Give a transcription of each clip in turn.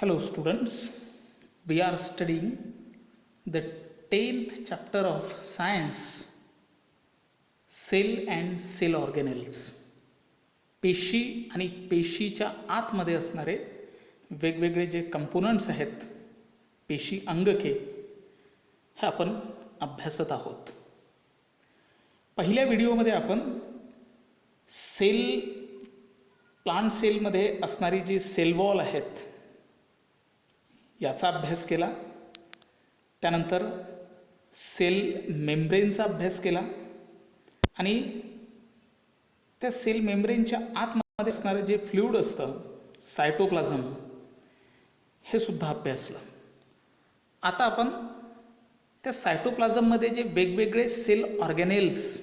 Hello students, we are studying the 10th chapter of science, cell and cell organelles. पेशी आणि पेशीच्या आतमध्ये असणारे वेगवेगळे जे कंपोनंट्स आहेत, पेशी अंगके, हे आपण अभ्यासत आहोत. पहिल्या व्हिडिओमध्ये आपण प्लांट सेलमध्ये असणारी जी सेल वॉल आहेत याचा अभ्यास केला. त्यानंतर सेल मेम्ब्रेनचा अभ्यास केला आणि त्या सेल मेम्ब्रेनच्या आतमध्ये असणारं जे फ्लुइड असतं, सायटोप्लाझम, हे सुद्धा अभ्यासलं. आता आपण त्या सायटोप्लाझममध्ये जे वेगवेगळे सेल ऑर्गॅनेल्स,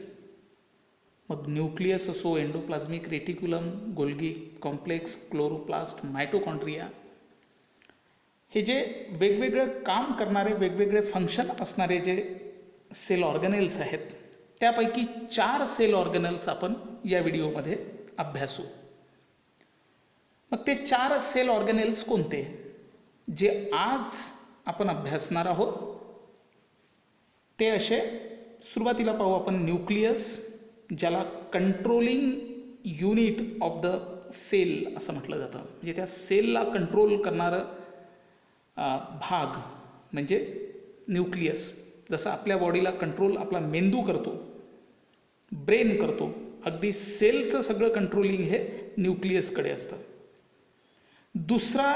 मग न्यूक्लियस असो, endoplasmic reticulum, Golgi complex, chloroplast, mitochondria, हे जे वेगवेगळं काम करणारे, वेगवेगळे फंक्शन असणारे जे सेल ऑर्गॅनेल्स आहेत, त्यापैकी 4 सेल ऑर्गॅनेल्स आपण या व्हिडिओमध्ये अभ्यासू. मग ते 4 सेल ऑर्गॅनेल्स कोणते जे आज आपण अभ्यासणार आहोत ते असे. सुरुवातीला पाहू आपण न्यूक्लियस, ज्याला controlling unit of the cell असं म्हटलं जातं. म्हणजे त्या सेलला कंट्रोल करणारं भाग म्हणजे न्यूक्लियस. जसं आपल्या बॉडीला कंट्रोल आपला मेंदू करतो, ब्रेन करतो, अगदी सेलचं सगळं कंट्रोलिंग हे न्यूक्लियसकडे असतं. दुसरा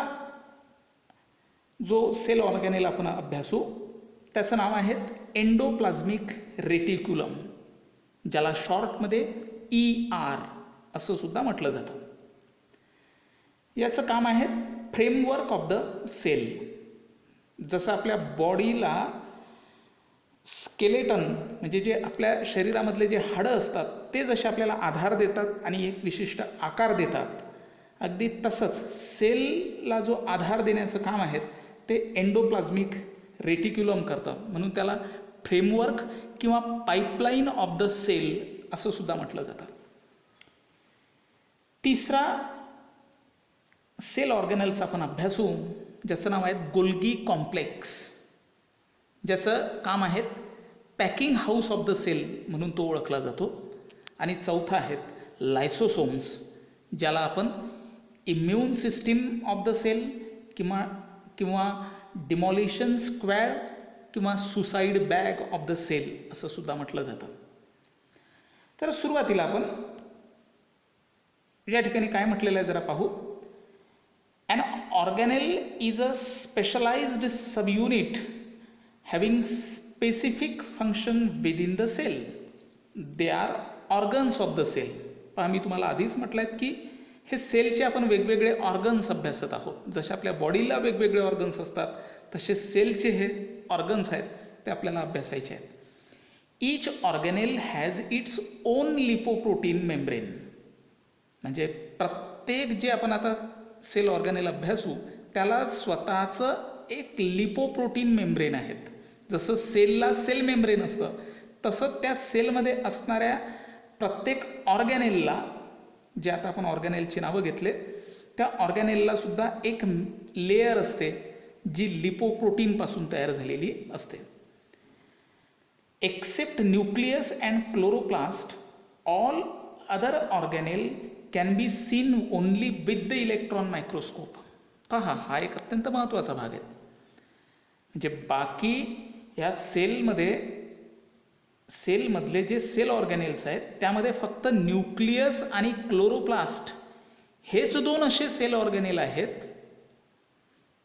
जो सेल ऑर्गॅनेल आपण अभ्यासू त्याचं नाव आहे एंडोप्लाझमिक रेटिक्युलम, ज्याला शॉर्टमध्ये ER असं सुद्धा म्हटलं जातं. याचं काम आहे फ्रेमवर्क ऑफ द सेल. जसं आपल्या बॉडीला स्केलेटन म्हणजे जे आपल्या शरीरामधले जे हाडं असतात ते जसे आपल्याला आधार देतात आणि एक विशिष्ट आकार देतात, अगदी तसंच सेलला जो आधार देण्याचं काम आहे ते एंडोप्लाझमिक रेटिक्युलम करतं. म्हणून त्याला फ्रेमवर्क किंवा पाईपलाईन ऑफ द सेल असं सुद्धा म्हटलं जातं. तिसरा सेल ऑर्गॅनेल्स आपण अभ्यासू ज्याचं नाव आहे गोल्गी कॉम्प्लेक्स, ज्याचं काम आहे packing house of the cell म्हणून तो ओळखला जातो. आणि चौथा आहेत लायसोसोम्स, ज्याला आपण immune system of the cell किंवा डिमॉलिशन स्क्वॅड किंवा suicide bag of the cell असं सुद्धा म्हटलं जातं. तर सुरुवातीला आपण या ठिकाणी काय म्हटलेलं आहे जरा पाहू. An organelle is a specialized subunit having specific function within the cell. They are organs of the cell. पहा, मी तुम्हाला आधीच म्हटलं आहे की हे सेलचे आपण वेगवेगळे ऑर्गन्स अभ्यासत आहोत. जसे आपल्या बॉडीला वेगवेगळे ऑर्गन्स असतात तसे सेलचे हे ऑर्गन्स आहेत ते आपल्याला अभ्यासायचे आहेत. Each organelle has its own lipoprotein membrane. म्हणजे प्रत्येक जे आपण आता सेल ऑर्गॅनेल अभ्यासू त्याला स्वतःचं एक लिपोप्रोटीन मेम्ब्रेन आहेत. जसं सेलला सेल मेम्ब्रेन असतं तसं त्या सेलमध्ये असणाऱ्या प्रत्येक ऑर्गॅनेलला, जे आता आपण ऑर्गॅनेलची नावं घेतले, त्या ऑर्गॅनेलला सुद्धा एक लेयर असते जी लिपोप्रोटीनपासून तयार झालेली असते. Except nucleus and chloroplast, all other organelle can be seen only with the electron microscope. पहा, हा एक अत्यंत महत्त्वाचा भाग आहे. म्हणजे बाकी या सेलमधले जे सेल ऑर्गॅनेल्स आहेत त्यामध्ये फक्त न्यूक्लियस आणि क्लोरोप्लास्ट हेच 2 असे सेल ऑर्गॅनेल आहेत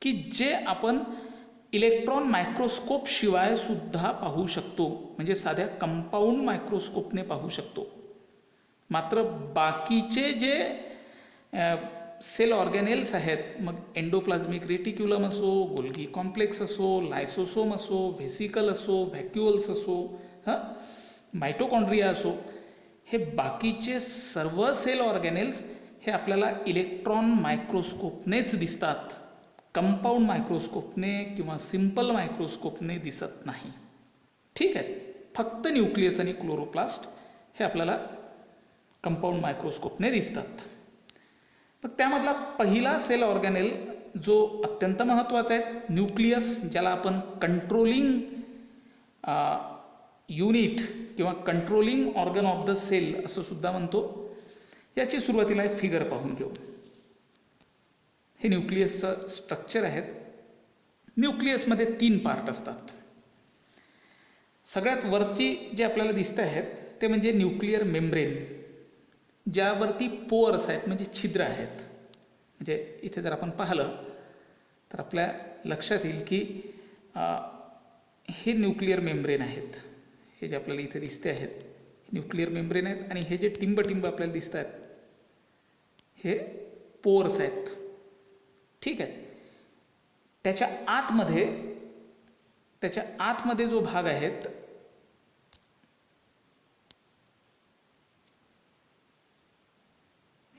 की जे आपण इलेक्ट्रॉन मायक्रोस्कोप शिवाय सुद्धा पाहू शकतो, म्हणजे साध्या कंपाऊंड मायक्रोस्कोपने पाहू शकतो. मात्र बाकीचे जे सेल ऑर्गॅनेल्स आहेत, मग एंडोप्लाझमिक रेटिक्युलम असो, गोल्गी कॉम्प्लेक्स असो, लायसोसोम असो, व्हेसिकल असो, व्हॅक्युअल्स असो, मायटोकॉन्ड्रिया असो, हे बाकीचे सर्व सेल ऑर्गॅनेल्स हे आपल्याला इलेक्ट्रॉन मायक्रोस्कोपनेच दिसतात, कंपाऊंड मायक्रोस्कोपने किंवा सिंपल मायक्रोस्कोपने दिसत नाही. ठीक आहे, फक्त न्यूक्लियस आणि क्लोरोप्लास्ट हे आपल्याला कंपाऊंड मायक्रोस्कोपने दिसतात. मग त्यामधला पहिला सेल ऑर्गॅनेल जो अत्यंत महत्त्वाचा आहे, न्यूक्लियस, ज्याला आपण कंट्रोलिंग युनिट किंवा controlling organ of the cell असं सुद्धा म्हणतो. याची सुरुवातीला फिगर पाहून घेऊ. हे न्यूक्लियसचं स्ट्रक्चर आहे. न्यूक्लियसमध्ये 3 पार्ट असतात. सगळ्यात वरची जे आपल्याला दिसत आहेत ते म्हणजे न्यूक्लिअर मेम्ब्रेन, ज्यावरती पोअर्स आहेत म्हणजे छिद्र आहेत. म्हणजे इथे जर आपण पाहिलं तर आपल्या लक्षात येईल की हे न्यूक्लिअर मेम्ब्रेन आहेत. हे जे आपल्याला इथे दिसते आहेत न्यूक्लिअर मेम्ब्रेन आहेत, आणि हे जे टिंब आपल्याला दिसत आहेत हे पोअर्स आहेत. ठीक आहे. त्याच्या आतमध्ये जो भाग आहेत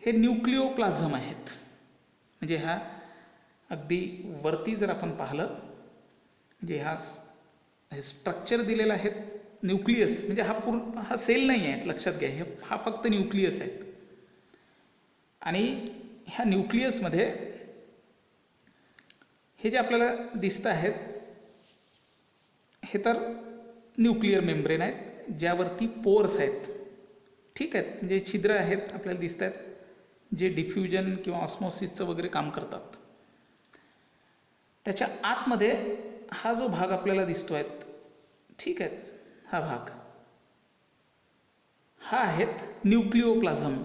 हे न्यूक्लिओप्लाझम आहेत. म्हणजे हा अगदी वरती जर आपण पाहिलं म्हणजे हे स्ट्रक्चर दिलेलं आहे. न्यूक्लियस म्हणजे हा सेल नाही आहेत, लक्षात घ्या. हा फक्त न्यूक्लियस आहेत. आणि ह्या न्यूक्लियसमध्ये हे जे आपल्याला दिसत आहेत हे तर न्यूक्लिअर मेम्ब्रेन आहेत, ज्यावरती पोअर्स आहेत. ठीक आहेत. म्हणजे छिद्र आहेत आपल्याला दिसत आहेत, जे डिफ्युजन किंवा ऑस्मोसिसचं वगैरे काम करतात. त्याच्या आतमध्ये हा जो भाग आपल्याला दिसतोय, ठीक आहे, हा भाग हा आहेत न्यूक्लिओप्लाझम,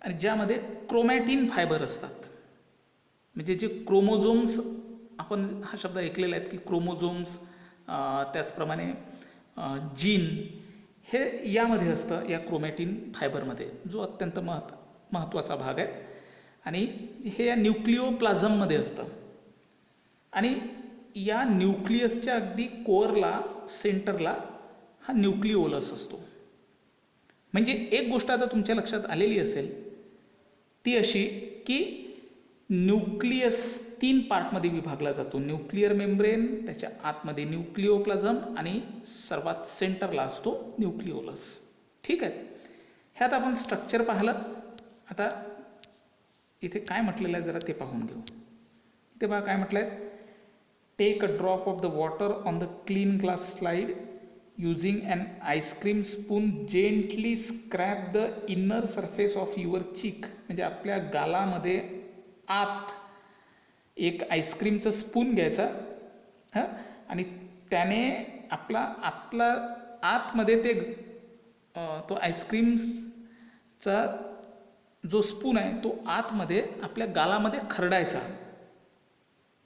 आणि ज्यामध्ये क्रोमॅटिन फायबर असतात. म्हणजे जे क्रोमोझोम्स, आपण हा शब्द ऐकलेला आहे की क्रोमोझोम्स, त्याचप्रमाणे जीन, हे यामध्ये असतं, या क्रोमॅटिन फायबरमध्ये, जो अत्यंत महत्त्वाचा भाग आहे. आणि हे या न्यूक्लिओप्लाझममध्ये असतं. आणि या न्यूक्लियसच्या अगदी कोअरला, सेंटरला हा न्यूक्लिओलस असतो. म्हणजे एक गोष्ट आता तुमच्या लक्षात आलेली असेल ती अशी की न्यूक्लियस 3 पार्टमध्ये विभागला जातो. न्यूक्लिअर मेम्ब्रेन, त्याच्या आतमध्ये न्यूक्लिओप्लाझम, आणि सर्वात सेंटरला असतो न्यूक्लिओलस. ठीक आहे. ह्यात आपण स्ट्रक्चर पाहिलं. आता इथे काय म्हटलेलं आहे जरा ते पाहून घेऊ. इथे बघा काय म्हटलं आहे. Take a drop of the water on the clean glass slide using an ice cream spoon, gently scrape the inner surface of your cheek. म्हणजे आपल्या गालामध्ये आत एक आईस्क्रीमचा स्पून घ्यायचा, हां, आणि त्याने आपला आतमध्ये तो आईस्क्रीमचा जो स्पून आहे तो आतमध्ये आपल्या गालामध्ये खरडायचा.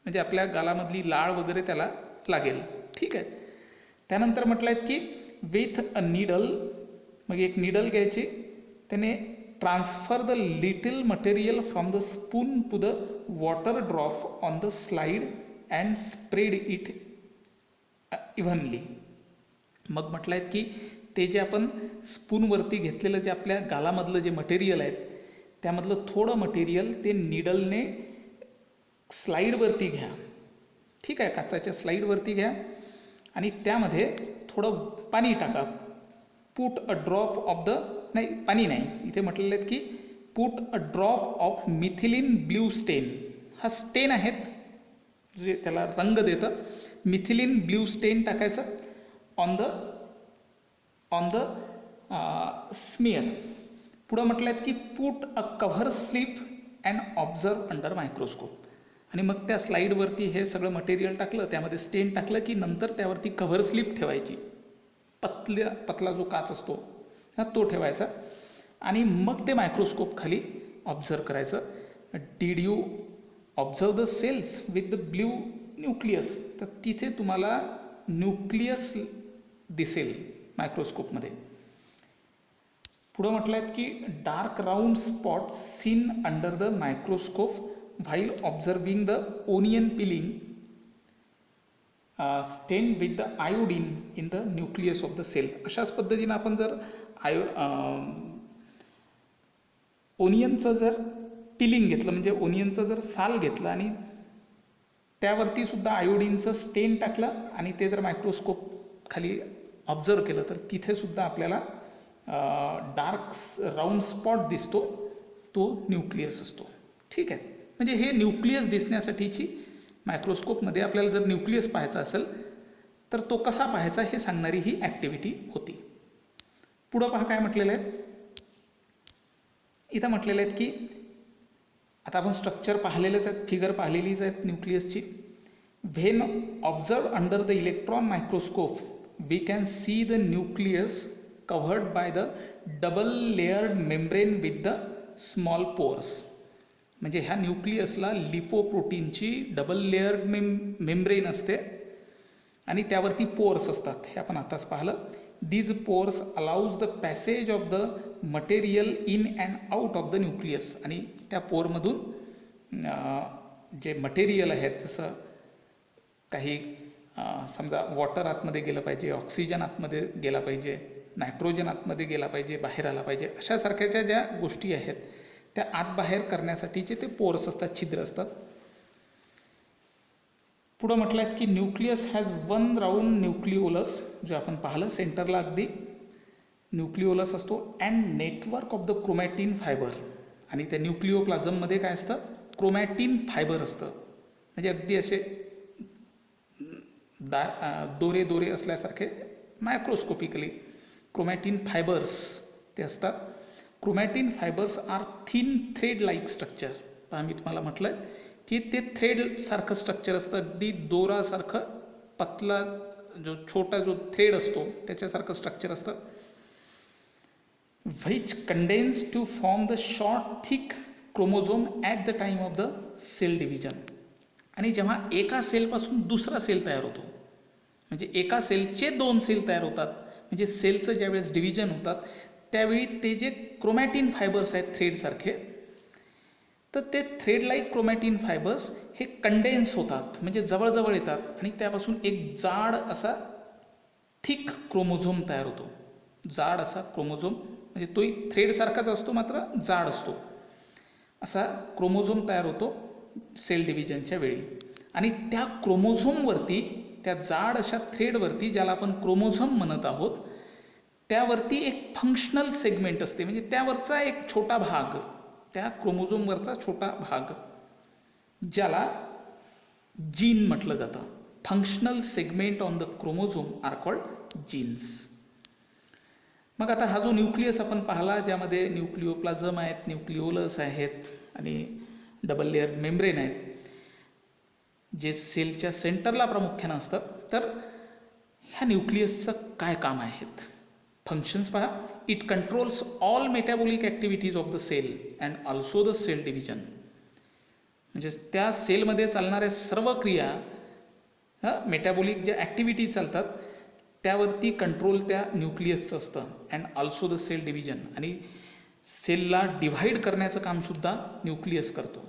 म्हणजे आपल्या गालामधली लाळ वगैरे त्याला लागेल. ठीक आहे. त्यानंतर म्हटलं आहे की विथ अ निडल, मग एक निडल घ्यायची, त्याने transfer the little material from the spoon to the water drop on the slide and spread it evenly. मग म्हटलं आहे की ते जे आपण स्पूनवरती घेतलेलं जे आपल्या गालामधलं जे मटेरियल आहे त्यामधलं थोडं मटेरियल ते निडलने स्लाईडवरती घ्या. ठीक आहे. काचाच्या स्लाईडवरती घ्या आणि त्यामध्ये थोडं पाणी टाका. Put a drop of the, नाही पाणी नाही, इथे म्हटलेलं आहे की put a drop of methylene blue स्टेन. हा स्टेन आहेत जे त्याला रंग देतं. मिथिलिन ब्ल्यू स्टेन टाकायचं ऑन द स्मिअर. पुढं म्हटलं आहे की put a cover slip and observe under microscope. आणि मग त्या स्लाईडवरती हे सगळं मटेरियल टाकलं, त्यामध्ये स्टेन टाकलं की नंतर त्यावरती कव्हर स्लिप ठेवायची. पतला जो काच असतो हा तो ठेवायचा, आणि मग ते मायक्रोस्कोप खाली ऑब्झर्व करायचं. Did you observe the cells with the blue nucleus. तर तिथे तुम्हाला न्यूक्लियस दिसेल मायक्रोस्कोपमध्ये. पुढं म्हटलं आहे की dark round spot seen under the microscope while observing the onion peeling stained with the iodine in the nucleus of the cell. अशाच पद्धतीनं आपण जर ओनियनचं जर पिलिंग घेतलं, म्हणजे ओनियनचं जर साल घेतलं आणि त्यावरती सुद्धा आयोडीनचं स्टेन टाकलं आणि ते जर मायक्रोस्कोप खाली ऑब्झर्व केलं तर तिथे सुद्धा आपल्याला डार्क राऊंड स्पॉट दिसतो, तो न्यूक्लियस असतो. ठीक आहे. म्हणजे हे न्यूक्लियस दिसण्यासाठीची मायक्रोस्कोपमध्ये आपल्याला जर न्यूक्लियस पाहायचा असेल तर तो कसा पाहायचा हे सांगणारी ही ॲक्टिव्हिटी होती. पुढं पहा काय म्हटलेलं आहे. इथं म्हटलेलं आहेत की आता आपण स्ट्रक्चर पाहिलेलेच आहेत, फिगर पाहिलेलीच आहेत न्यूक्लियसची. When observe under the electron microscope we can see the nucleus covered by the double layered membrane with the small pores. म्हणजे ह्या न्यूक्लियसला लिपोप्रोटीनची डबल लेयर्ड मेम्ब्रेन असते आणि त्यावरती पोअर्स असतात. हे आपण आताच पाहिलं. These pores allows the passage of the material in and out of the nucleus. आणि त्या पोअरमधून जे मटेरियल आहेत, जसं काही समजा वॉटर आतमध्ये गेलं पाहिजे, ऑक्सिजन आतमध्ये गेला पाहिजे, नायट्रोजन आतमध्ये गेला पाहिजे, बाहेर आला पाहिजे, अशासारख्याच्या ज्या गोष्टी आहेत त्या आत बाहेर करण्यासाठीचे ते पोअर्स असतात, छिद्र असतात. पुढं म्हटलं आहे की nucleus has one round nucleolus, जो आपण पाहिलं सेंटरला अगदी न्यूक्लिओलस असतो, and network of the chromatin fibre. आणि त्या न्यूक्लिओप्लाझममध्ये काय असतं, क्रोमॅटिन फायबर असतं. म्हणजे अगदी असे दोरे दोरे असल्यासारखे मायक्रोस्कोपिकली क्रोमॅटिन फायबर्स ते असतात. Chromatin fibres are thin thread like structure. पहा मी तुम्हाला म्हटलं आहे की ते थ्रेडसारखं स्ट्रक्चर असतं, अगदी दोरासारखं पतला जो छोटा जो थ्रेड असतो त्याच्यासारखं स्ट्रक्चर असतं. Which condense to form the short thick chromosome at the time of the cell division. आणि जेव्हा एका सेलपासून दुसरा सेल तयार होतो, म्हणजे एका सेलचे दोन सेल तयार होतात, म्हणजे सेलचं ज्यावेळेस डिव्हिजन होतात त्यावेळी ते जे क्रोमॅटिन फायबर्स आहेत थ्रेडसारखे, तर ते थ्रेड लाईक क्रोमॅटिन फायबर्स हे कंडेन्स होतात, म्हणजे जवळजवळ येतात आणि त्यापासून एक जाड असा थिक क्रोमोझोम तयार होतो. जाड असा क्रोमोझोम, म्हणजे तोही थ्रेडसारखाच असतो मात्र जाड असतो, असा क्रोमोझोम तयार होतो सेल डिव्हिजनच्या वेळी. आणि त्या क्रोमोझोमवरती, त्या जाड अशा थ्रेडवरती, ज्याला आपण क्रोमोझोम म्हणत आहोत, त्यावरती एक फंक्शनल सेगमेंट असते. म्हणजे त्यावरचा एक छोटा भाग, त्या क्रोमोझोमवरचा छोटा भाग, ज्याला जीन म्हटलं जातं. Functional segment on the chromosome are called genes. मग आता हा जो न्यूक्लियस आपण पाहिला, ज्यामध्ये न्यूक्लिओप्लाझम आहेत, न्यूक्लिओलस आहेत आणि डबल लेअर मेम्ब्रेन आहेत, जे सेलच्या सेंटरला प्रामुख्यानं असतात, तर ह्या न्यूक्लियसचं काय काम आहेत, फंक्शन्स पहा. It controls all metabolic activities of the cell and also the cell division. म्हणजे त्या सेलमध्ये चालणाऱ्या सर्व क्रिया, मेटाबॉलिक ज्या ॲक्टिव्हिटीज चालतात त्यावरती कंट्रोल त्या न्यूक्लियसचं असतं. And also the cell division. आणि सेलला डिव्हाइड करण्याचं कामसुद्धा न्यूक्लियस करतो.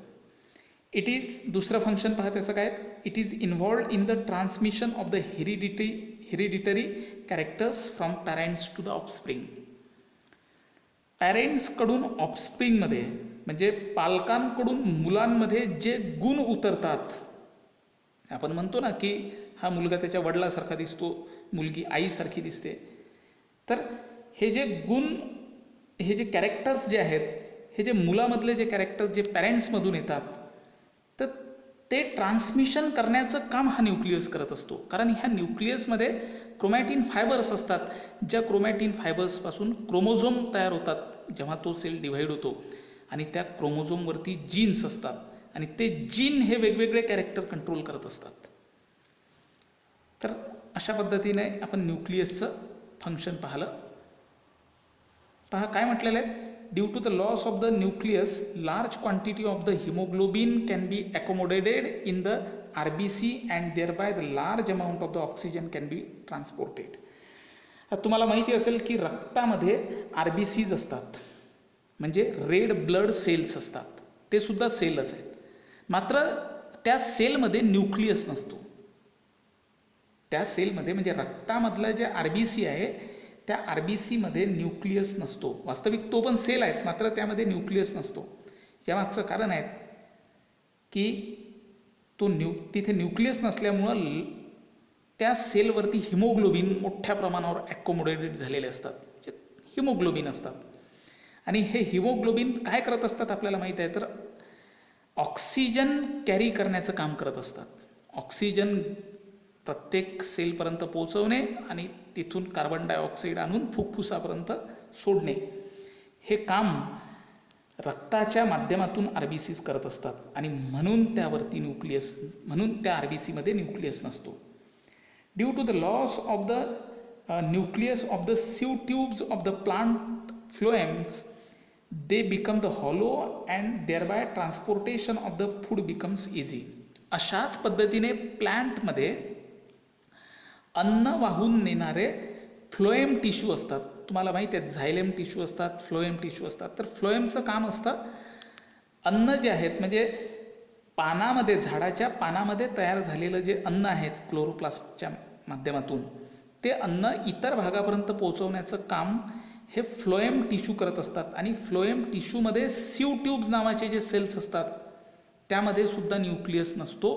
इट इज, दुसरं फंक्शन पहा त्याचं काय, it is involved in the transmission of the hereditary characters from parents to the offspring. पॅरेंट्सकडून ऑफस्प्रिंगमध्ये, म्हणजे पालकांकडून मुलांमध्ये जे गुण उतरतात, आपण म्हणतो ना की हा मुलगा त्याच्या वडिलासारखा दिसतो, मुलगी आईसारखी दिसते, तर हे जे गुण, हे जे कॅरेक्टर्स जे आहेत, हे जे मुलामधले जे कॅरेक्टर्स जे पॅरेंट्समधून येतात, तर ते ट्रान्समिशन करण्याचं काम हा न्यूक्लियस करत असतो. कारण ह्या न्यूक्लियसमध्ये क्रोमॅटिन फायबर्स असतात, ज्या क्रोमॅटिन फायबर्सपासून क्रोमोझोम तयार होतात जेव्हा तो सेल डिव्हाइड होतो. आणि त्या क्रोमोझोमवरती जीन्स असतात आणि ते जीन हे वेगवेगळे कॅरेक्टर कंट्रोल करत असतात. तर अशा पद्धतीने आपण न्यूक्लियसचं फंक्शन पाहिलं. पहा काय म्हटलेलं आहे, due to the loss of the nucleus large quantity of the haemoglobin can be accommodated in the RBC and thereby the large amount of the oxygen can be transported. तुम्हाला माहिती असेल की रक्तामध्ये RBCs असतात, म्हणजे रेड ब्लड सेल्स असतात, ते सुद्धा सेलच आहेत, मात्र त्या सेलमध्ये न्यूक्लियस नसतो. त्या सेलमध्ये, म्हणजे रक्तामधलं जे RBC आहे त्या RBCमध्ये न्यूक्लियस नसतो. वास्तविक तो पण सेल आहेत, मात्र त्यामध्ये न्यूक्लियस नसतो. यामागचं कारण आहे की तिथे न्यूक्लियस नसल्यामुळं त्या सेलवरती हिमोग्लोबिन मोठ्या प्रमाणावर ॲकोमोडेटेड झालेले असतात, जे हिमोग्लोबिन असतात. आणि हे हिमोग्लोबिन काय करत असतात आपल्याला माहीत आहे, तर ऑक्सिजन कॅरी करण्याचं काम करत असतात. ऑक्सिजन प्रत्येक सेलपर्यंत पोहोचवणे आणि तिथून कार्बन डायऑक्साईड आणून फुफ्फुसापर्यंत सोडणे, हे काम रक्ताच्या माध्यमातून RBCs करत असतात आणि म्हणून त्यावरती न्यूक्लियस, म्हणून त्या RBCमध्ये न्यूक्लियस नसतो. Due to the loss of the nucleus of the sieve tubes of the plant phloems, they become the hollow and thereby transportation of the food becomes easy. अशाच पद्धतीने प्लांटमध्ये अन्न वाहून नेणारे फ्लोएम टिश्यू असतात. तुम्हाला माहिती आहे झायलेम टिश्यू असतात, फ्लोएम टिश्यू असतात. तर फ्लोएमचं काम असतं अन्न जे आहेत म्हणजे पानामध्ये, झाडाच्या पानामध्ये तयार झालेलं जे अन्न आहेत क्लोरोप्लास्टच्या माध्यमातून, ते अन्न इतर भागापर्यंत पोहोचवण्याचं काम हे फ्लोएम टिश्यू करत असतात. आणि फ्लोएम टिश्यूमध्ये सीव ट्यूब्स नावाचे जे सेल्स असतात त्यामध्ये सुद्धा न्यूक्लियस नसतो.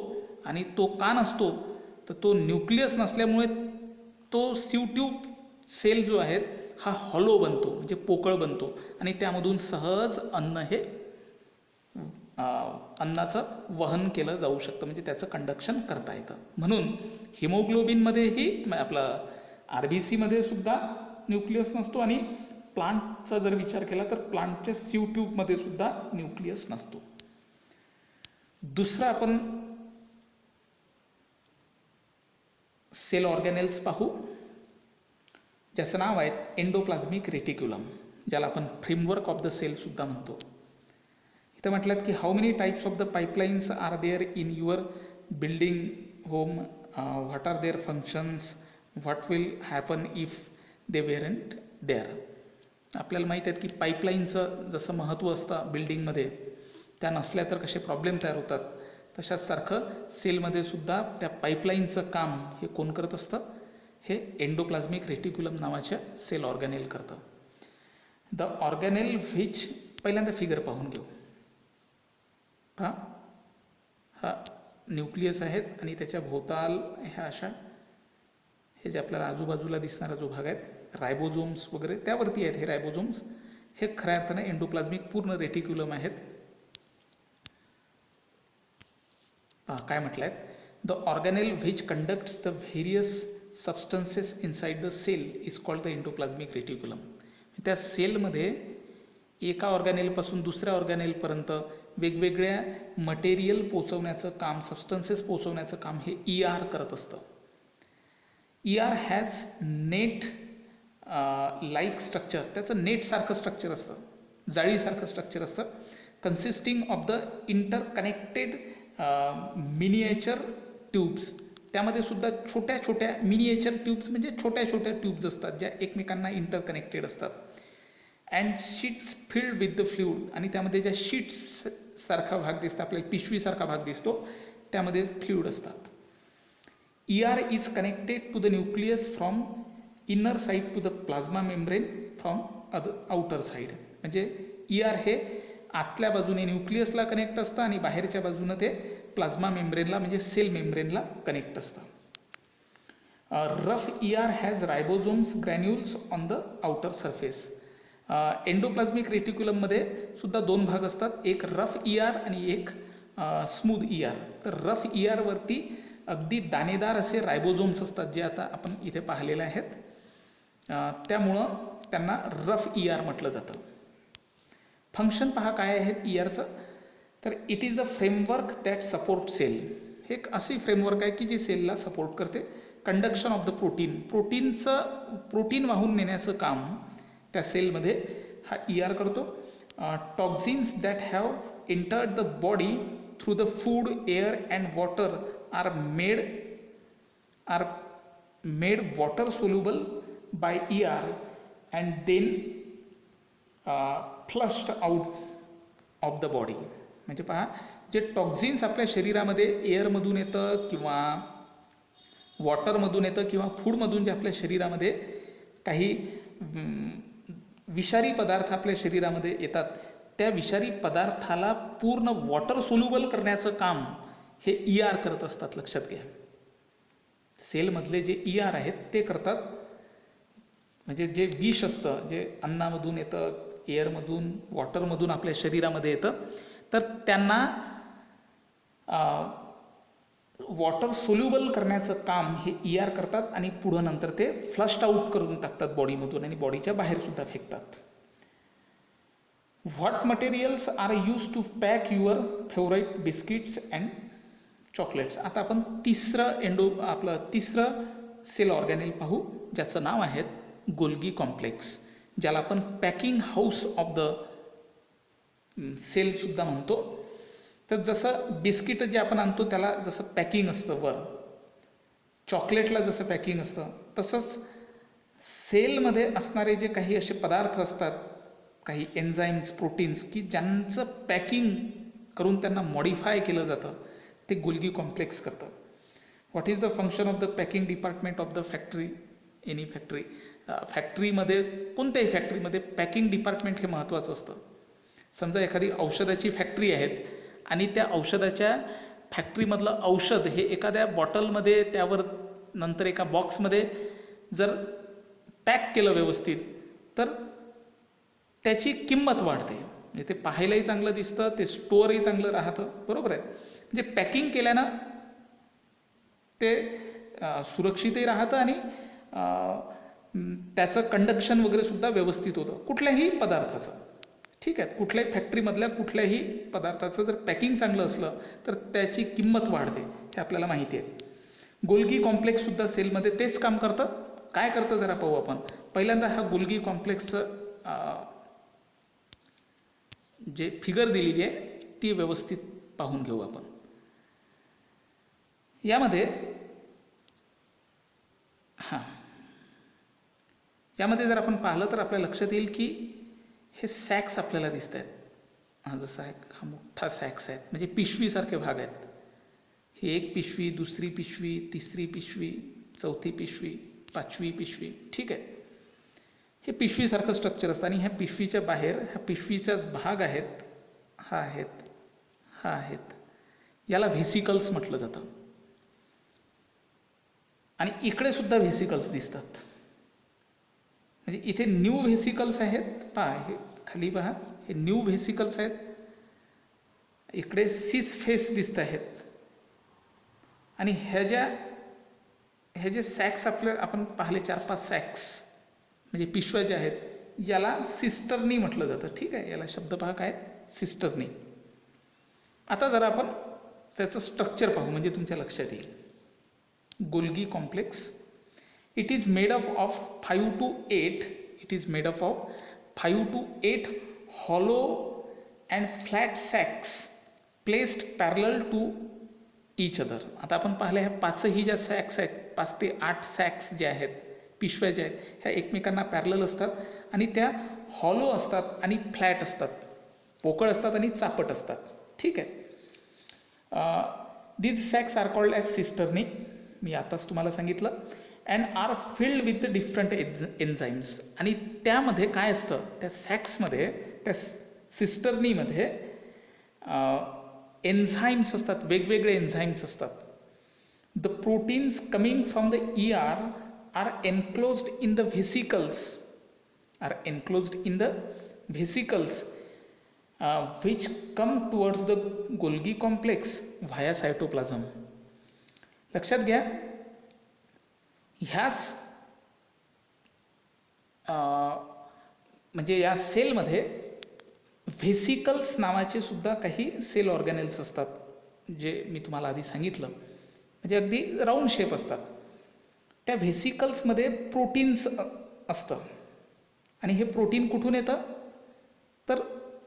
आणि तो का नसतो तर तो न्यूक्लियस नसल्यामुळे तो सीव ट्यूब सेल जो आहे हा हॉलो बनतो, म्हणजे पोकळ बनतो आणि त्यामधून सहज अन्न हे अन्नाचं वहन केलं जाऊ शकतं, म्हणजे त्याचं कंडक्शन करता येतं. म्हणून हिमोग्लोबिनमध्येही आपलं RBCमध्ये सुद्धा न्यूक्लियस नसतो आणि प्लांटचा जर विचार केला तर प्लांटच्या सीव ट्यूबमध्ये सुद्धा न्यूक्लियस नसतो. दुसरं आपण सेल ऑर्गॅनेल्स पाहू, ज्याचं नाव आहे एंडोप्लाझ्मिक रेटिक्युलम, ज्याला आपण फ्रेमवर्क ऑफ द सेल सुद्धा म्हणतो. इथं म्हटलं की how many types of the pipelines are there in your building home, what are their functions, what will happen if they weren't there. आपल्याला माहीत आहेत की पाईपलाईनचं जसं महत्त्व असतं बिल्डिंगमध्ये, त्या नसल्या तर कसे प्रॉब्लेम तयार होतात, तशाच सारखं सेलमध्ये सुद्धा त्या पाईपलाईनचं काम हे कोण करत असतं, हे एंडोप्लाझ्मिक रेटिक्युलम नावाच्या सेल ऑर्गॅनेल करतं. द ऑर्गॅनेल व्हिच, पहिल्यांदा फिगर पाहून घेऊ. पहा, हा न्यूक्लियस आहेत आणि त्याच्या भोवताल ह्या अशा हे जे आपल्याला आजूबाजूला दिसणारा जो भाग आहे रायबोझोम्स वगैरे त्यावरती आहेत. हे रायबोझोम्स हे खऱ्या अर्थाने एंडोप्लाझ्मिक पूर्ण रेटिक्युलम आहेत. पहा काय म्हटलं आहे, the organelle which conducts the various substances inside the cell is called the endoplasmic reticulum. त्या सेलमध्ये एका ऑर्गॅनेलपासून दुसऱ्या ऑर्गॅनेलपर्यंत वेगवेगळ्या मटेरियल पोचवण्याचं काम, सबस्टन्सेस पोचवण्याचं काम हे ER करत असतं. ER has net like structure, त्याचं नेटसारखं स्ट्रक्चर असतं, जाळीसारखं स्ट्रक्चर असतं, consisting of the interconnected miniature tubes. त्यामध्ये सुद्धा छोट्या छोट्या मिनिएचर ट्यूब्स म्हणजे छोट्या छोट्या ट्यूब्स असतात ज्या एकमेकांना इंटरकनेक्टेड असतात. And sheets field with the fluid, आणि त्यामध्ये ज्या शीट्स सारखा भाग दिसतो, आपल्याला पिशवीसारखा भाग दिसतो, त्यामध्ये फ्लुइड असतात. ER is connected to the nucleus from inner side to the plasma membrane from outer side. म्हणजे ER हे आतल्या बाजूने न्यूक्लियसला कनेक्ट असतं आणि बाहेरच्या बाजूनं ते प्लाझ्मा मेम्ब्रेनला म्हणजे सेल मेम्ब्रेनला कनेक्ट असतं. Rough ER has ribosomes granules on the outer surface. Endoplasmic रेटिक्युलममध्ये सुद्धा दोन भाग असतात, एक रफ ER आणि एक स्मूथ ER. तर रफ ER वरती अगदी दाणेदार असे रायबोझोम्स असतात जे आता आपण इथे पाहिलेले आहेत, त्यामुळं त्यांना रफ ER म्हटलं जातं. फंक्शन पहा काय आहे ERचं, तर it is the framework that support cell. हे एक अशी फ्रेमवर्क आहे की जी सेलला सपोर्ट करते. Conduction of the protein, protein वाहून नेण्याचं काम त्या सेलमध्ये हा ER करतो. Toxins that have entered the body through the food, air and water are made water soluble by ER and then flushed out of the body. म्हणजे पहा, जे टॉक्झिन्स आपल्या शरीरामध्ये एअरमधून येतं किंवा वॉटरमधून येतं किंवा फूडमधून जे आपल्या शरीरामध्ये काही विषारी पदार्थ आपल्या शरीरामध्ये येतात, त्या विषारी पदार्थाला पूर्ण वॉटर सोल्युबल करण्याचं काम हे ER करत असतात. लक्षात घ्या, सेलमधले जे ER आहेत ते करतात. म्हणजे जे विष असतं, जे अन्नामधून येतं, एअरमधून, वॉटरमधून आपल्या शरीरामध्ये येतं, तर त्यांना वॉटर सोल्युबल करण्याचं काम हे ER करतात आणि पुढं नंतर ते फ्लश्ड आउट करून टाकतात बॉडीमधून आणि बॉडीच्या बाहेरसुद्धा फेकतात. What materials are use to pack your favourite biscuits and chocolates. आता आपण तिसरं सेल ऑर्गॅनेल पाहू, ज्याचं नाव आहे गोल्गी कॉम्प्लेक्स, ज्याला आपण पॅकिंग हाऊस ऑफ द सेलसुद्धा म्हणतो. तर जसं बिस्किट जे आपण आणतो त्याला जसं पॅकिंग असतं वर, चॉकलेटला जसं पॅकिंग असतं, तसंच सेलमध्ये असणारे जे काही असे पदार्थ असतात, काही एन्झाईम्स, प्रोटीन्स, की ज्यांचं पॅकिंग करून त्यांना मॉडिफाय केलं जातं, ते गोल्गी कॉम्प्लेक्स करतं. What is the function of the packing department of the factory? Any factory, फॅक्टरीमध्ये, कोणत्याही फॅक्टरीमध्ये पॅकिंग डिपार्टमेंट हे महत्त्वाचं असतं. समजा एखादी औषधाची फॅक्टरी आहे आणि त्या औषधाच्या फॅक्टरीमधलं औषध हे एखाद्या बॉटलमध्ये, त्यावर नंतर एका बॉक्समध्ये जर पॅक केलं व्यवस्थित, तर त्याची किंमत वाढते. म्हणजे ते पाहायलाही चांगलं दिसतं, ते स्टोअरही चांगलं राहतं, बरोबर आहे. म्हणजे पॅकिंग केल्यानं ते सुरक्षितही राहतं आणि त्याचं कंडक्शन वगैरे सुद्धा व्यवस्थित होतं कुठल्याही पदार्थाचं. ठीक आहे, कुठल्याही फॅक्टरीमधल्या कुठल्याही पदार्थाचं जर पॅकिंग चांगलं असलं तर त्याची किंमत वाढते, हे आपल्याला माहिती आहे. गोल्गी कॉम्प्लेक्ससुद्धा सेलमध्ये तेच काम करतं. काय करतं जरा पाहू आपण. पहिल्यांदा हा गोल्गी कॉम्प्लेक्सचं जे फिगर दिलेली आहे ती व्यवस्थित पाहून घेऊ आपण. यामध्ये जर आपण पाहिलं तर आपल्या लक्षात येईल की हे सॅक्स आपल्याला दिसत आहेत. जसा हा मोठा सॅक्स आहे, म्हणजे पिशवीसारखे भाग आहेत. ही एक पिशवी, दुसरी पिशवी, तिसरी पिशवी, चौथी पिशवी, पाचवी पिशवी. ठीक आहे, हे पिशवीसारखं स्ट्रक्चर असतं आणि ह्या पिशवीच्या बाहेर ह्या पिशवीचाच भाग आहेत, हा आहेत, याला व्हेसिकल्स म्हटलं जातं. आणि इकडे सुद्धा व्हेसिकल्स दिसतात. म्हणजे इथे न्यू व्हेसिकल्स आहेत, पहा हे खाली पहा, हे न्यू व्हेसिकल्स आहेत. इकडे सिस फेस दिसत आहेत आणि हे जे सॅक्स आपण पाहिले 4-5 सॅक्स म्हणजे पिशव्या ज्या आहेत, याला सिस्टर्नी म्हटलं जातं. ठीक आहे, याला शब्द पहा काय, सिस्टर्नी. आता जरा आपण त्याचं स्ट्रक्चर पाहू म्हणजे तुमच्या लक्षात येईल. Golgi complex, it is made up of 5 to 8 hollow and flat sacs placed parallel to each other. आता आपण पाहिलं ह्या 5ही ज्या सॅक्स आहेत, 5 ते 8 सॅक्स ज्या आहेत, पिशव्या ज्या आहेत, ह्या एकमेकांना पॅरलल असतात आणि त्या हॉलो असतात आणि फ्लॅट असतात, पोकळ असतात आणि चापट असतात. ठीक आहे, these sacs are called as cisternae, मी आताच तुम्हाला सांगितलं. And are filled with the different enzymes. आणि त्यामध्ये काय असतं, त्या सॅक्समध्ये, त्या सिस्टर्नीमध्ये एन्झाईम्स असतात, वेगवेगळे एन्झाईम्स असतात. The proteins coming from the ER are enclosed in the vesicles which come towards the Golgi complex via cytoplasm. लक्षात घ्या, ह्याच म्हणजे या सेलमध्ये व्हेसिकल्स नावाचे सुद्धा काही सेल ऑर्गॅनेल्स असतात, जे मी तुम्हाला आधी सांगितलं, म्हणजे अगदी राऊंड शेप असतात. त्या व्हेसिकल्समध्ये प्रोटीन्स असतं आणि हे प्रोटीन कुठून येतं तर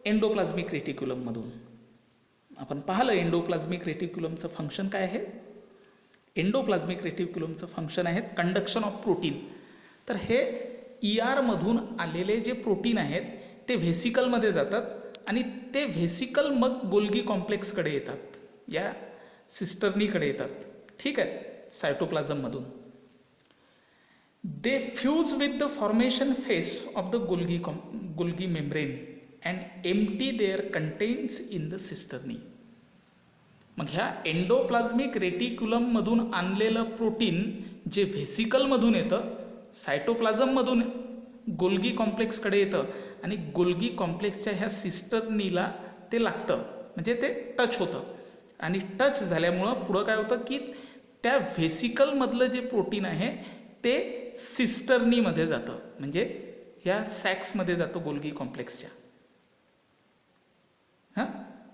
एंडोप्लाझ्मिक रेटिक्युलममधून. आपण पाहिलं एंडोप्लाझ्मिक रेटिक्युलमचं फंक्शन काय आहे. एंडोप्लाझ्मिक रेटिक्युलमचं फंक्शन आहे कंडक्शन ऑफ प्रोटीन. तर हे ER मधून आलेले जे प्रोटीन आहेत ते व्हेसिकलमध्ये जातात आणि ते व्हेसिकल मग गोल्गी कॉम्प्लेक्सकडे येतात, या सिस्टर्नीकडे येतात. ठीक आहे, सायटोप्लाझममधून. They fuse with the formation face of the Golgi membrane and empty their contents in the cisternae. मग ह्या एंडोप्लाझ्मिक रेटिक्युलममधून आणलेलं प्रोटीन जे व्हेसिकलमधून येतं, सायटोप्लाझममधून गोल्गी कॉम्प्लेक्सकडे येतं आणि गोल्गी कॉम्प्लेक्सच्या ह्या सिस्टर्नीला ते लागतं, म्हणजे ते टच होतं आणि टच झाल्यामुळं पुढं काय होतं की त्या व्हेसिकलमधलं जे प्रोटीन आहे ते सिस्टर्नीमध्ये जातं, म्हणजे ह्या सॅक्समध्ये जातं गोल्गी कॉम्प्लेक्सच्या. हां,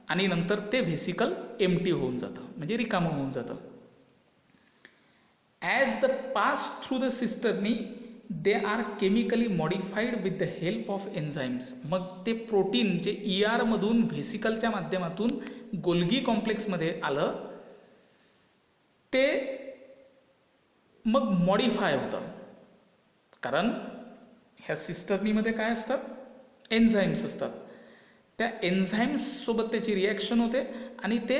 आणि नंतर ते व्हेसिकल एम्प्टी होऊन जातं, म्हणजे रिकामं होऊन जातं. As the pass through the cisternae they are chemically modified with the help of enzymes. मग ते प्रोटीन जे ER मधून व्हेसिकलच्या माध्यमातून गोल्गी कॉम्प्लेक्समध्ये आलं ते मग मॉडिफाय होतं, कारण ह्या सिस्टर्नीमध्ये काय असतात, एन्झाईम्स असतात. त्या एन्झाईम्ससोबत त्याची रिॲक्शन होते आणि ते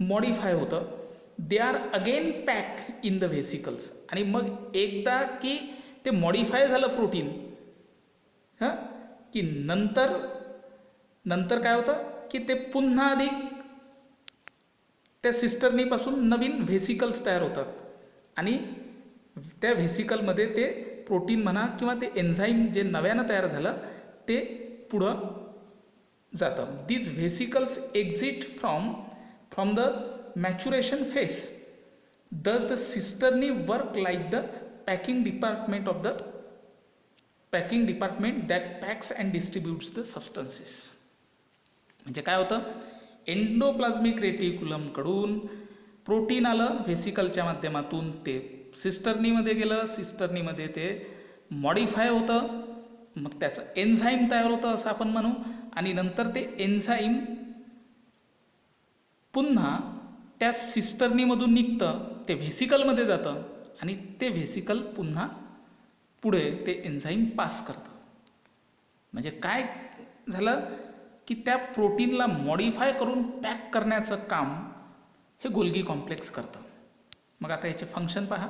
मॉडिफाय होतं. They are again pack in the vesicles. आणि मग एकदा की ते मॉडिफाय झालं प्रोटीन, हां, की नंतर काय होतं की ते पुन्हा अधिक त्या सिस्टर्नीपासून नवीन व्हेसिकल्स तयार होतात आणि त्या व्हेसिकलमध्ये ते प्रोटीन म्हणा किंवा ते एन्झाईम जे नव्यानं तयार झालं ते पुढं जातं. These vesicles exit from the maturation face. Thus the cisternae work like the packing department that packs and distributes the substances. म्हणजे काय होतं, एंडोप्लाझ्मिक रेटिक्युलमकडून प्रोटीन आलं व्हेसिकलच्या माध्यमातून, ते सिस्टर्नीमध्ये गेलं, सिस्टर्नीमध्ये ते मॉडिफाय होतं, मग त्याचं एन्झाईम तयार होतं असं आपण म्हणू, आणि नंतर ते एन्झाईम पुन्हा त्या सिस्टर्नीमधून निघतं, ते व्हेसिकलमध्ये जातं आणि ते व्हेसिकल पुन्हा पुढे ते एन्झाईम पास करतं. म्हणजे काय झालं की त्या प्रोटीनला मॉडिफाय करून पॅक करण्याचं काम हे गोल्गी कॉम्प्लेक्स करतं. मग आता याचे फंक्शन पहा.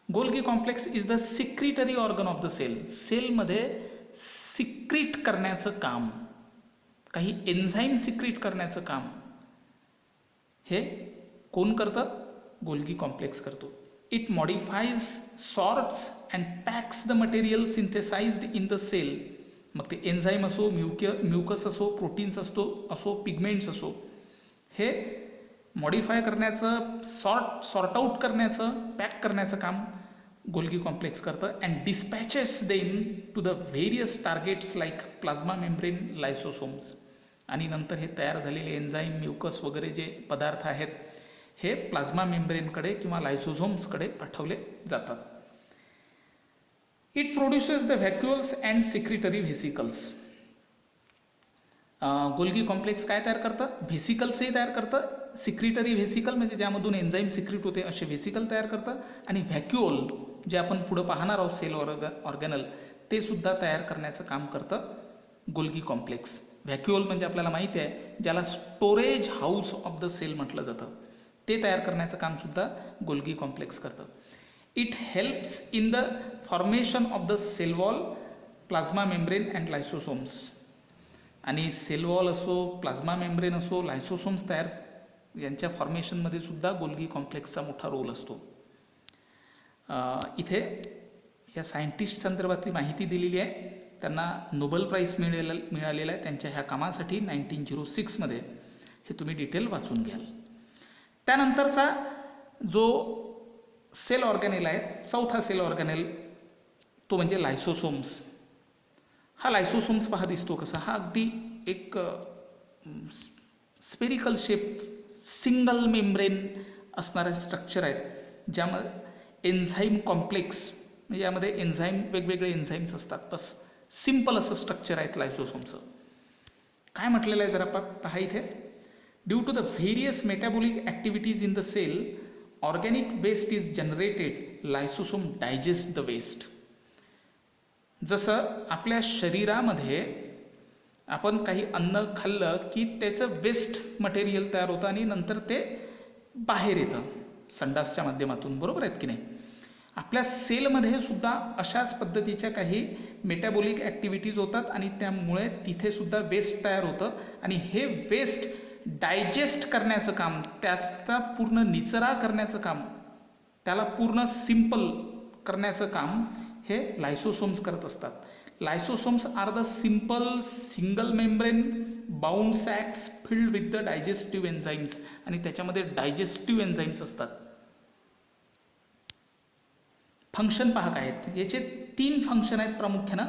Golgi complex is the secretory organ of the cell. सेलमध्ये सिक्रीट करण्याचं काम, काही एन्झाईम सिक्रीट करण्याचं काम हे कोण करतं, गोल्गी कॉम्प्लेक्स करतो. It modifies, sorts and packs the material synthesized in the cell. मग ते एन्झाईम असो, म्युकस असो, प्रोटीन्स असो, पिगमेंट्स असो, हे मॉडिफाय करण्याचं, सॉर्ट आउट करण्याचं, पॅक करण्याचं काम गोल्गी कॉम्प्लेक्स करतं. And dispatches them to the various targets like plasma membrane, lysosomes. आणि नंतर हे तयार झालेले एन्झाईम, म्युकस वगैरे जे पदार्थ आहेत हे प्लाझ्मा मेम्ब्रेनकडे किंवा लायसोझोम्सकडे पाठवले जातात. It produces the vacuoles and secretory vesicles. Golgi complex काय तयार करतं, व्हेसिकल्सही तयार करतं. सिक्रिटरी व्हेसिकल म्हणजे ज्यामधून एन्झाईम सिक्रिट होते असे व्हेसिकल तयार करतं, आणि व्हॅक्युअल जे आपण पुढं पाहणार आहोत सेल ऑर्गॅनल, ते सुद्धा तयार करण्याचं काम करतं गोल्गी कॉम्प्लेक्स. व्हॅक्युअल म्हणजे आपल्याला माहिती आहे ज्याला storage house of the cell म्हटलं जातं, ते तयार करण्याचं काम सुद्धा गोल्गी कॉम्प्लेक्स करतं. It helps in the formation of the cell wall, plasma membrane and lysosomes. आणि सेल वॉल असो, प्लाझ्मा मेम्ब्रेन असो, लायसोसोम्स तयार यांच्या फॉर्मेशनमध्ये सुद्धा गोल्गी कॉम्प्लेक्सचा मोठा रोल असतो. इथे ह्या सायंटिस्ट संदर्भातली माहिती दिलेली आहे. त्यांना नोबेल प्राईज मिळालेला आहे त्यांच्या ह्या कामासाठी 1906 मध्ये. हे तुम्ही डिटेल वाचून घ्याल. त्यानंतरचा जो सेल ऑर्गॅनेल आहे, चौथा सेल ऑर्गॅनेल, तो म्हणजे लायसोसोम्स. हा लायसोसोम्स पहा दिसतो कसा, हा अगदी एक स्पेरिकल शेप, सिंगल मेम्ब्रेन असणारे स्ट्रक्चर आहेत, ज्यामध्ये एन्झाईम कॉम्प्लेक्स, म्हणजे यामध्ये एन्झाईम, वेगवेगळे एन्झाईम्स असतात. बस सिंपल असं स्ट्रक्चर आहे लायसोसोमचं. काय म्हटलेलं आहे जरा पहा इथे. Due to the various metabolic activities in the cell, organic waste is generated, lysosome digest the waste. जसं आपल्या शरीरामध्ये आपण काही अन्न खाल्लं की त्याचं वेस्ट मटेरियल तयार होतं आणि नंतर ते बाहेर येतं संडासच्या माध्यमातून, बरोबर आहेत की नाही. आपल्या सेलमध्ये सुद्धा अशाच पद्धतीच्या काही मेटाबॉलिक ॲक्टिव्हिटीज होतात आणि त्यामुळे तिथे सुद्धा वेस्ट तयार होतं, आणि हे वेस्ट डायजेस्ट करण्याचं काम, त्याचा पूर्ण निचरा करण्याचं काम, त्याला पूर्ण सिंपल करण्याचं काम हे लायसोसोम्स करत असतात. Lysosomes are the simple single membrane bound sacs filled with the digestive enzymes, आणि त्याच्यामध्ये डायजेस्टिव्ह एन्झाईम्स असतात. फंक्शन पहा काय आहेत याचे. 3 फंक्शन आहेत प्रामुख्यानं.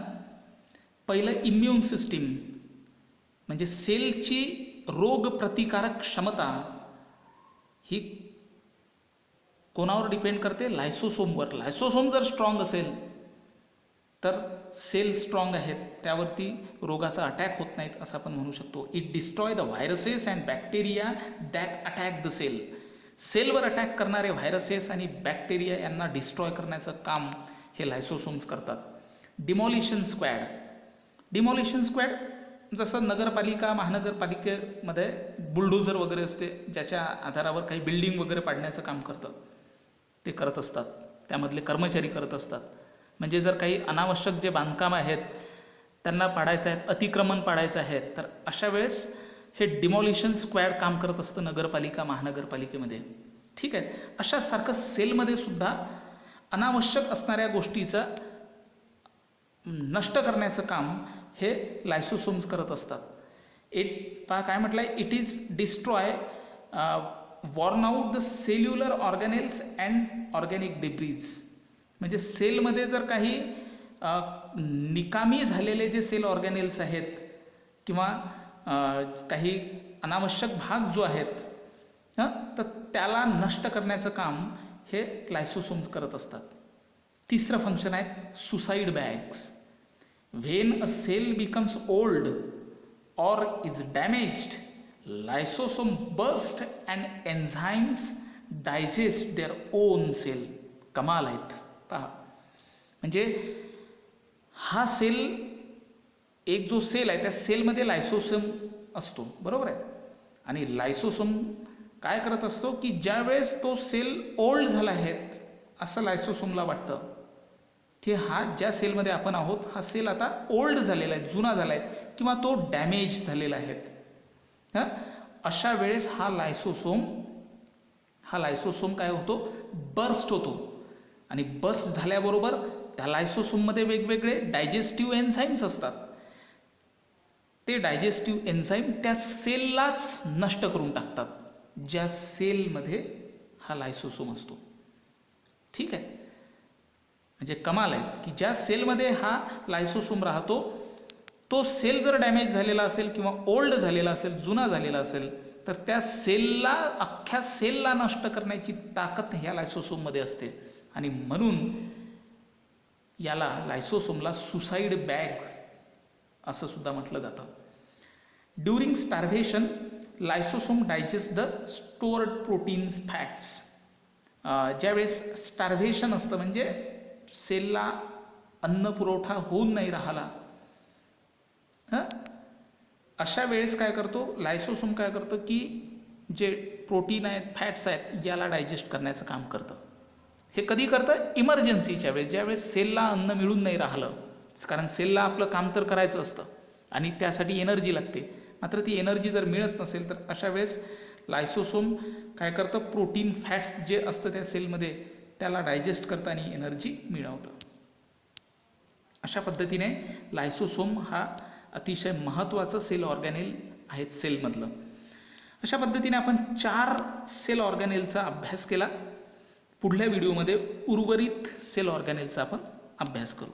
पहिलं इम्युन सिस्टीम, म्हणजे सेलची रोग प्रतिकारक क्षमता ही कोणावर डिपेंड करते? लायसोसोमवर. लायसोसोम जर स्ट्रॉंग असेल तर सेल स्ट्रॉंग आहेत, त्यावरती रोगाचा अटॅक होत नाहीत असं आपण म्हणू शकतो. It destroy the viruses and bacteria that attack the cell. सेलवर अटॅक करणारे व्हायरसेस आणि बॅक्टेरिया यांना डिस्ट्रॉय करण्याचं काम हे लायसोसोम्स करतात. Demolition squad. डिमॉलिशन स्क्वॅड जसं नगरपालिका महानगरपालिकेमध्ये बुलडोझर वगैरे असते, ज्याच्या आधारावर काही बिल्डिंग वगैरे पाडण्याचं काम करतं, ते करत असतात, त्यामधले कर्मचारी करत असतात. म्हणजे जर काही अनावश्यक जे बांधकाम आहेत त्यांना पाडायचं आहेत, अतिक्रमण पाडायचं आहे, तर अशा वेळेस हे डिमॉलिशन स्क्वॅड काम करत असतं नगरपालिका महानगरपालिकेमध्ये. ठीक आहे. अशा सारखं सेलमध्ये सुद्धा अनावश्यक असणाऱ्या गोष्टीचं नष्ट करण्याचं काम हे लायसोसोम्स करत असतात. काय म्हटलं आहे? It is destroy worn out the cellular organelles and organic debris. म्हणजे सेलमध्ये जर काही निकामी झालेले जे सेल ऑर्गॅनेल्स आहेत किंवा काही अनावश्यक भाग जो आहेत तर त्याला नष्ट करण्याचं काम हे लायसोसोम्स करत असतात. तिसरं फंक्शन आहे suicide bags. When a cell becomes old or is damaged, lysosome burst and enzymes digest their own cell. कमाल आहेत पहा. म्हणजे हा सेल, एक जो सेल आहे त्या सेलमध्ये लायसोसोम असतो, बरोबर आहे. आणि लायसोसोम काय करत असतो की ज्या वेळेस तो सेल ओल्ड झाला आहे असं लायसोसोमला वाटतं की हा ज्या सेलमध्ये आपण आहोत हा सेल आता ओल्ड झालेला आहे, जुना झाला आहे किंवा तो डॅमेज झालेला आहे. अशा वेळेस हा लायसोसोम काय होतो? बर्स्ट होतो. आणि बर्स्ट झाल्याबरोबर त्या लायसोसोममध्ये वेगवेगळे डायजेस्टिव्ह एन्झाईम्स असतात. ते डायजेस्टिव्ह एन्झाईम त्या सेललाच नष्ट करून टाकतात ज्या सेलमध्ये हा लायसोसोम असतो. ठीक आहे. म्हणजे कमाल आहे की ज्या सेलमध्ये हा लायसोसोम राहतो तो सेल जर डॅमेज झालेला असेल किंवा ओल्ड झालेला असेल, जुना झालेला असेल, तर त्या सेलला, अख्ख्या सेलला नष्ट करण्याची ताकद ह्या लायसोसोममध्ये असते. आणि म्हणून याला लायसोसोमला सुसाईड बॅग असं सुद्धा म्हटलं जातं. During starvation lysosome digest the stored proteins fats. ज्यावेळेस स्टार्व्हेशन असतं म्हणजे सेलला अन्न पुरवठा होऊन नाही राहिला, अशा वेळेस काय करतो लायसोसोम? काय करतं की जे प्रोटीन आहेत, फॅट्स आहेत, याला डायजेस्ट करण्याचं काम करतं. हे कधी करतं? इमर्जन्सीच्या वेळेस, ज्यावेळेस सेलला अन्न मिळून नाही राहिलं. कारण सेलला आपलं काम तर करायचं असतं आणि त्यासाठी एनर्जी लागते. मात्र ती एनर्जी जर मिळत नसेल तर अशा वेळेस लायसोसोम काय करतं? प्रोटीन, फॅट्स जे असतं त्या सेलमध्ये त्याला डायजेस्ट करतं आणि एनर्जी मिळवतं. अशा पद्धतीने लायसोसोम हा अतिशय महत्त्वाचं सेल ऑर्गॅनेल आहेत सेलमधलं. अशा पद्धतीने आपण 4 सेल ऑर्गॅनेलचा अभ्यास केला. पुढल्या व्हिडिओमध्ये उर्वरित सेल ऑर्गॅनेलचा आपण अभ्यास करू.